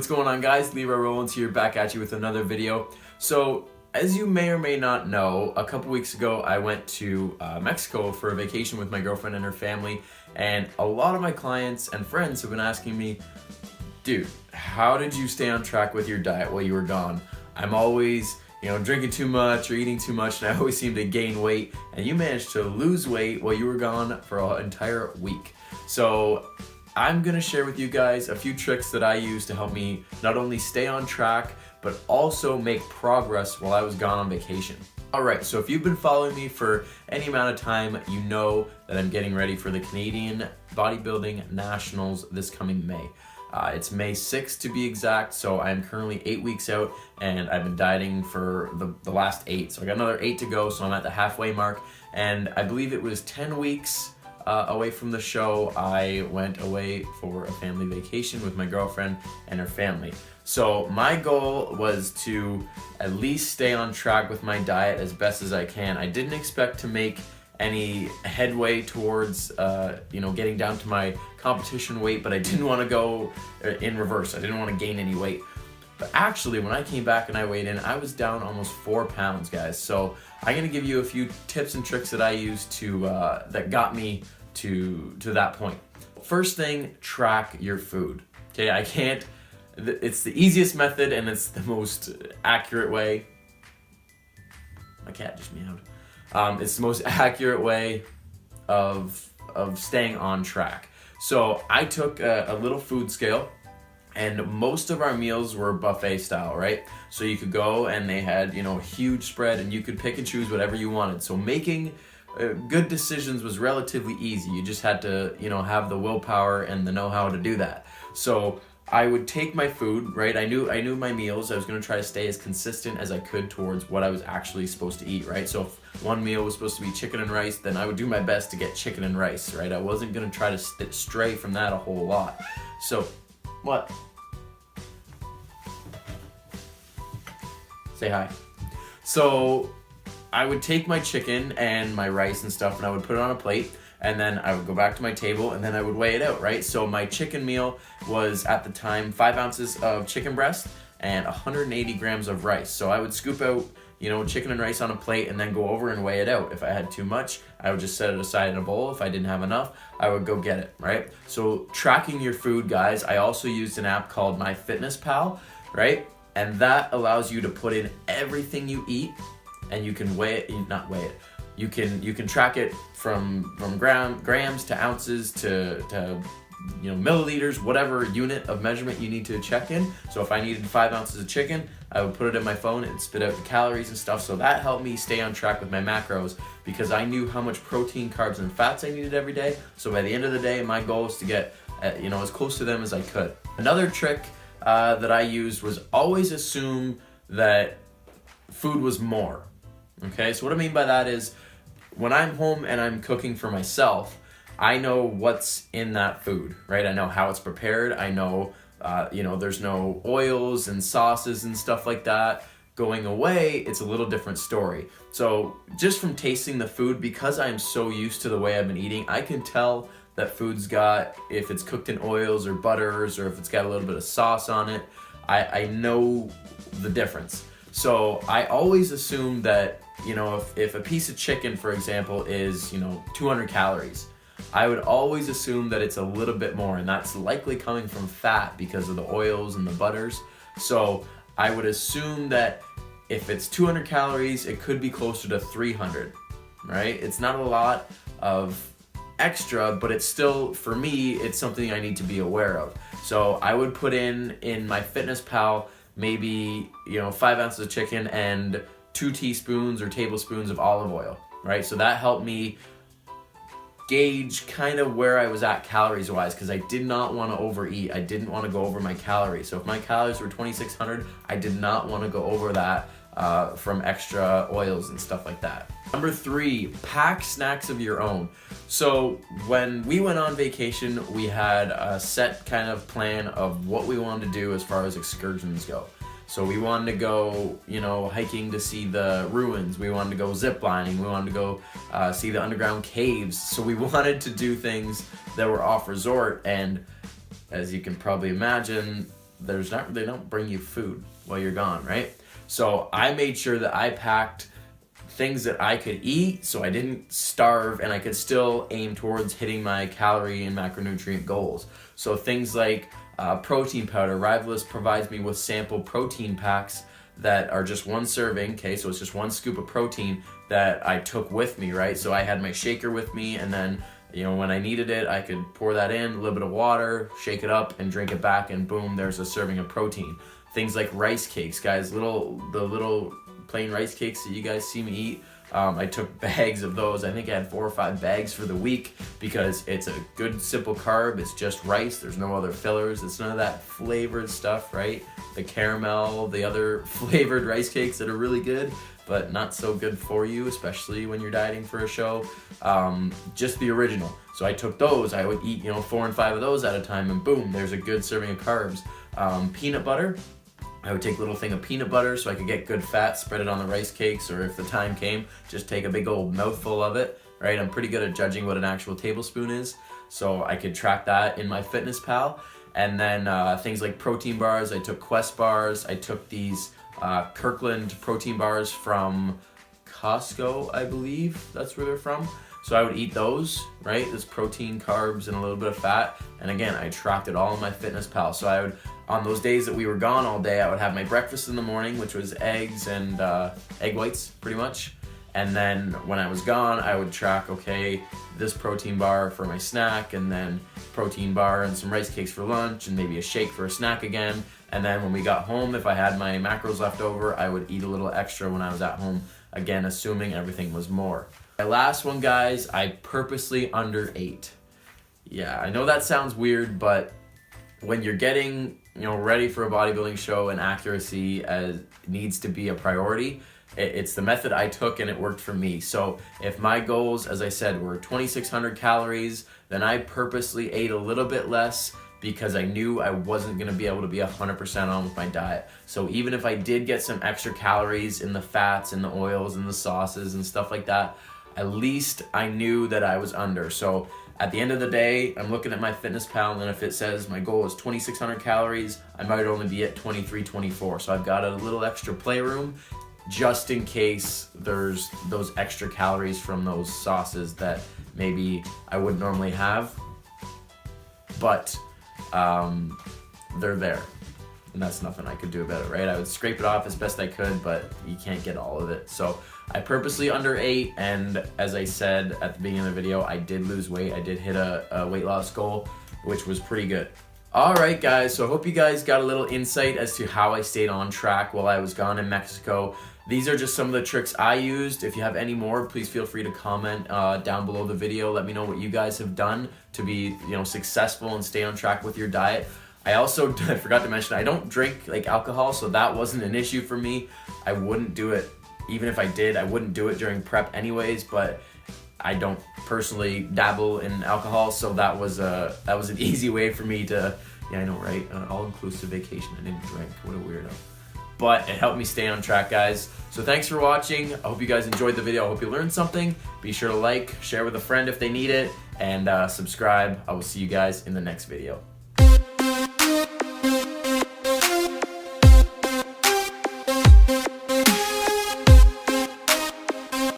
What's going on, guys? Leroy Rollins here, back at you with another video. So, as you may or may not know, a couple weeks ago I went to Mexico for a vacation with my girlfriend and her family, and a lot of my clients and friends have been asking me, dude, how did you stay on track with your diet while you were gone? I'm always, drinking too much or eating too much, and I always seem to gain weight, and you managed to lose weight while you were gone for an entire week. So I'm gonna share with you guys a few tricks that I use to help me not only stay on track, but also make progress while I was gone on vacation. Alright, so if you've been following me for any amount of time, you know that I'm getting ready for the Canadian Bodybuilding Nationals this coming May. It's May 6th to be exact, so I'm currently 8 weeks out, and I've been dieting for the last 8. So I got another 8 to go, so I'm at the halfway mark, and I believe it was 10 weeks away from the show, I went away for a family vacation with my girlfriend and her family. So my goal was to at least stay on track with my diet as best as I can. I didn't expect to make any headway towards getting down to my competition weight, but I didn't want to go in reverse. I didn't want to gain any weight. But actually, when I came back and I weighed in, I was down almost 4 pounds, guys. So I'm gonna give you a few tips and tricks that I used to that got me to that point. First thing, track your food. Okay, it's the easiest method and it's the most accurate way. My cat just meowed. It's the most accurate way of staying on track. So I took a little food scale, and most of our meals were buffet style, right? So you could go and they had, a huge spread, and you could pick and choose whatever you wanted. So making good decisions was relatively easy. You just had to, have the willpower and the know-how to do that. So I would take my food, right? I knew my meals. I was going to try to stay as consistent as I could towards what I was actually supposed to eat, right? So if one meal was supposed to be chicken and rice, then I would do my best to get chicken and rice, right? I wasn't going to try to stray from that a whole lot. So, what? Say hi. So I would take my chicken and my rice and stuff, and I would put it on a plate, and then I would go back to my table, and then I would weigh it out, right? So my chicken meal was, at the time, 5 ounces of chicken breast and 180 grams of rice. So I would scoop out, chicken and rice on a plate and then go over and weigh it out. If I had too much, I would just set it aside in a bowl. If I didn't have enough, I would go get it, right? So tracking your food, guys. I also used an app called MyFitnessPal, right? And that allows you to put in everything you eat, and you can not weigh it. You can track it from grams to ounces to milliliters, whatever unit of measurement you need to check in. So if I needed 5 ounces of chicken, I would put it in my phone and spit out the calories and stuff. So that helped me stay on track with my macros, because I knew how much protein, carbs, and fats I needed every day. So by the end of the day, my goal was to get as close to them as I could. Another trick that I used was always assume that food was more. Okay, so what I mean by that is, when I'm home and I'm cooking for myself, I know what's in that food, right? I know how it's prepared. I know, there's no oils and sauces and stuff like that. Going away, it's a little different story. So just from tasting the food, because I'm so used to the way I've been eating, I can tell that food's got, if it's cooked in oils or butters, or if it's got a little bit of sauce on it. I know the difference. So I always assume that, if a piece of chicken, for example, is, 200 calories, I would always assume that it's a little bit more, and that's likely coming from fat because of the oils and the butters. So I would assume that if it's 200 calories, it could be closer to 300, right? It's not a lot of extra, but it's still, for me, it's something I need to be aware of. So I would put in MyFitnessPal maybe 5 ounces of chicken and 2 teaspoons or tablespoons of olive oil, right? So that helped me gauge kind of where I was at calories wise, because I did not want to overeat. I didn't want to go over my calories. So if my calories were 2,600, I did not want to go over that from extra oils and stuff like that. Number 3, pack snacks of your own. So when we went on vacation, we had a set kind of plan of what we wanted to do as far as excursions go. So we wanted to go, hiking to see the ruins. We wanted to go zip lining. We wanted to go see the underground caves. So we wanted to do things that were off resort. And as you can probably imagine, they don't bring you food while you're gone, right? So I made sure that I packed things that I could eat so I didn't starve and I could still aim towards hitting my calorie and macronutrient goals. So things like protein powder. Rivals provides me with sample protein packs that are just one serving, okay? So it's just one scoop of protein that I took with me, right? So I had my shaker with me, and then, you know, when I needed it, I could pour that in, a little bit of water, shake it up, and drink it back, and boom, there's a serving of protein. Things like rice cakes, guys, the little plain rice cakes that you guys see me eat. I took bags of those. I think I had 4 or 5 bags for the week because it's a good simple carb. It's just rice. There's no other fillers. It's none of that flavored stuff, right? The caramel, the other flavored rice cakes that are really good, but not so good for you, especially when you're dieting for a show. Just the original. So I took those. I would eat, 4 and 5 of those at a time, and boom, there's a good serving of carbs. Peanut butter. I would take a little thing of peanut butter so I could get good fat, spread it on the rice cakes, or if the time came, just take a big old mouthful of it, right? I'm pretty good at judging what an actual tablespoon is, so I could track that in MyFitnessPal. And then things like protein bars. I took Quest bars. I took these Kirkland protein bars from Costco, I believe that's where they're from. So I would eat those, right? There's protein, carbs, and a little bit of fat. And again, I tracked it all in MyFitnessPal. So I would, on those days that we were gone all day, I would have my breakfast in the morning, which was eggs and egg whites, pretty much. And then when I was gone, I would track, okay, this protein bar for my snack, and then protein bar and some rice cakes for lunch, and maybe a shake for a snack again. And then when we got home, if I had my macros left over, I would eat a little extra when I was at home, again, assuming everything was more. My last one, guys, I purposely underate. Yeah, I know that sounds weird, but when you're getting, ready for a bodybuilding show and accuracy needs to be a priority, it's the method I took and it worked for me. So if my goals, as I said, were 2,600 calories, then I purposely ate a little bit less because I knew I wasn't going to be able to be 100% on with my diet. So even if I did get some extra calories in the fats and the oils and the sauces and stuff like that, at least I knew that I was under. So at the end of the day, I'm looking at MyFitnessPal, and if it says my goal is 2,600 calories, I might only be at 23, 24. So I've got a little extra playroom just in case there's those extra calories from those sauces that maybe I wouldn't normally have. But they're there. And that's nothing I could do about it, right? I would scrape it off as best I could, but you can't get all of it. So I purposely underate, and as I said at the beginning of the video, I did lose weight. I did hit a weight loss goal, which was pretty good. All right, guys, so I hope you guys got a little insight as to how I stayed on track while I was gone in Mexico. These are just some of the tricks I used. If you have any more, please feel free to comment down below the video. Let me know what you guys have done to be, successful and stay on track with your diet. I also, I forgot to mention, I don't drink alcohol, so that wasn't an issue for me. I wouldn't do it, even if I did, I wouldn't do it during prep anyways, but I don't personally dabble in alcohol, so that was an easy way for me to, yeah, I know, right? All-inclusive vacation, I didn't drink, what a weirdo. But it helped me stay on track, guys. So thanks for watching. I hope you guys enjoyed the video. I hope you learned something. Be sure to like, share with a friend if they need it, and subscribe. I will see you guys in the next video.